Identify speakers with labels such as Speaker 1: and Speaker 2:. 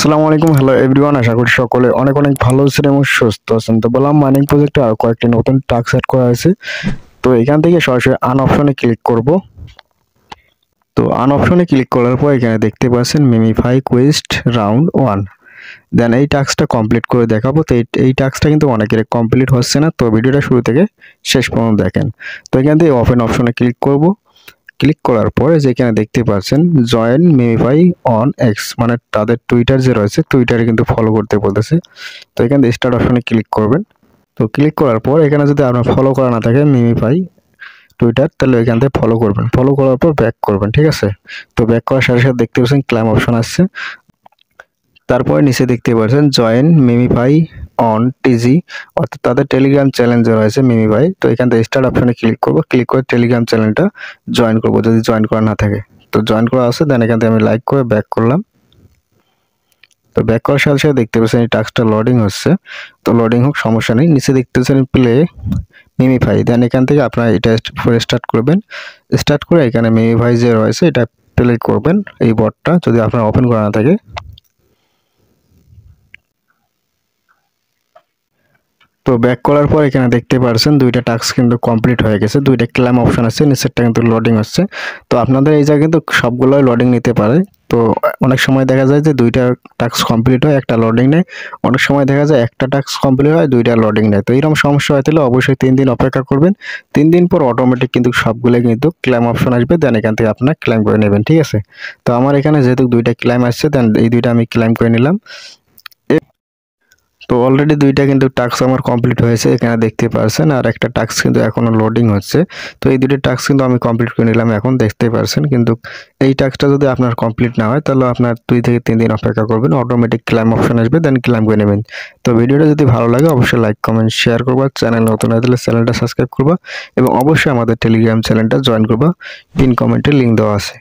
Speaker 1: আসসালামু আলাইকুম, hello everyone. আশা করি সকলে অনেক অনেক ভালো আছেন এবং সুস্থ আছেন। তো বললাম মাইনিং প্রজেক্টে আর কয়েকটি নতুন টাস্ক সেট করা হয়েছে। তো এখান থেকে সরাসরি আন অপশনে ক্লিক করব। তো আন অপশনে ক্লিক করার পর এখানে দেখতে পাচ্ছেন মিমিফাই কোয়েস্ট রাউন্ড 1। দেন এই টাস্কটা কমপ্লিট করে দেখাবো। তো এই টাস্কটা কিন্তু অনেকের কমপ্লিট হচ্ছে না, তো ভিডিওটা শুরু থেকে শেষ পর্যন্ত দেখেন। তো এখান থেকে ওপেন অপশনে ক্লিক করব। ক্লিক করার পরে যেখানে দেখতে পাচ্ছেন জয়েন মিমিফাই অন এক্স, মানে তাদের টুইটার যে রয়েছে টুইটারে কিন্তু ফলো করতে বলতেছে। তো এখানে স্টার্ট অপশনে ক্লিক করবেন। তো ক্লিক করার পর এখানে যদি আপনার ফলো করা না থাকে মিমিফাই টুইটার, তাহলে এখান থেকে ফলো করবেন। ফলো করার পর ব্যাক করবেন, ঠিক আছে। তো ব্যাক করার সাথে সাথে দেখতে পাচ্ছেন ক্লাইম অপশন আসছে। তারপরে নিচে দেখতে পাচ্ছেন জয়েন মিমিফাই অন টিজি, অর্থাৎ তাদের টেলিগ্রাম চ্যানেল যে রয়েছে মিমিফাই। তো এখান থেকে স্টার্ট অপশনে ক্লিক করব। ক্লিক করে টেলিগ্রাম চ্যানেলটা জয়েন করব যদি জয়েন করা না থাকে। তো জয়েন করা আছে, দেন এখান থেকে আমি লাইক করে ব্যাক করলাম। তো ব্যাক করার সাথে সাথে দেখতে পাচ্ছেন এই টাস্কটা লোডিং হচ্ছে। তো লোডিং হোক, সমস্যা নেই। নিচে দেখতে পাচ্ছেন প্লে মিমিফাই, দেন এখান থেকে আপনারা এটা স্টার্ট করবেন। স্টার্ট করে এখানে মিমিফাই যে রয়েছে এটা প্লে করবেন, এই বটটা যদি আপনার ওপেন করা না থাকে। তো ব্যাক করার পর এখানে দেখতে পাচ্ছেন দুইটা টাস্ক কিন্তু কমপ্লিট হয়ে গেছে। দুইটা ক্লেম অপশন আছে, নিচেরটা কিন্তু লোডিং হচ্ছে। তো আপনাদের এই জায়গায় কিন্তু সবগুলোই লোডিং নিতে পারে। তো অনেক সময় দেখা যায় যে দুইটা টাস্ক কমপ্লিট হয়, একটা লোডিং নেয়। অনেক সময় দেখা যায় একটা টাস্ক কমপ্লিট হয়, দুইটা লোডিং নেয়। তো এরকম সমস্যা হয় তাহলে অবশ্যই 3 দিন অপেক্ষা করবেন। 3 দিন পর অটোমেটিক কিন্তু সবগুলো কিন্তু ক্লেম অপশন আসবে, দেন এখান থেকে আপনার ক্লেম করে নেবেন, ঠিক আছে। তো আমার এখানে যেহেতু দুইটা ক্লেম আসছে, দেন এই দুইটা আমি ক্লেম করে নিলাম। তো অলরেডি দুইটা কিন্তু টাস্ক আমার কমপ্লিট হয়েছে, এখানে দেখতে পাচ্ছেন। আর একটা টাস্ক কিন্তু এখনো লোডিং হচ্ছে। তো এই দুটো টাস্ক কিন্তু আমি কমপ্লিট করে নিলাম, এখন দেখতে পাচ্ছেন। কিন্তু এই টাস্কটা যদি আপনার কমপ্লিট না হয় তাহলে আপনার 2 থেকে 3 দিন অপেক্ষা করবেন, অটোমেটিক ক্লেম অপশন আসবে, দেন ক্লেম করে নেবেন। তো ভিডিওটা যদি ভালো লাগে অবশ্যই লাইক কমেন্ট শেয়ার করবা। চ্যানেল নতুন হয়ে থাকলে চ্যানেলটা সাবস্ক্রাইব করবা এবং অবশ্যই আমাদের টেলিগ্রাম চ্যানেলটা জয়েন করবা। পিন কমেন্টে লিঙ্ক দেওয়া আছে।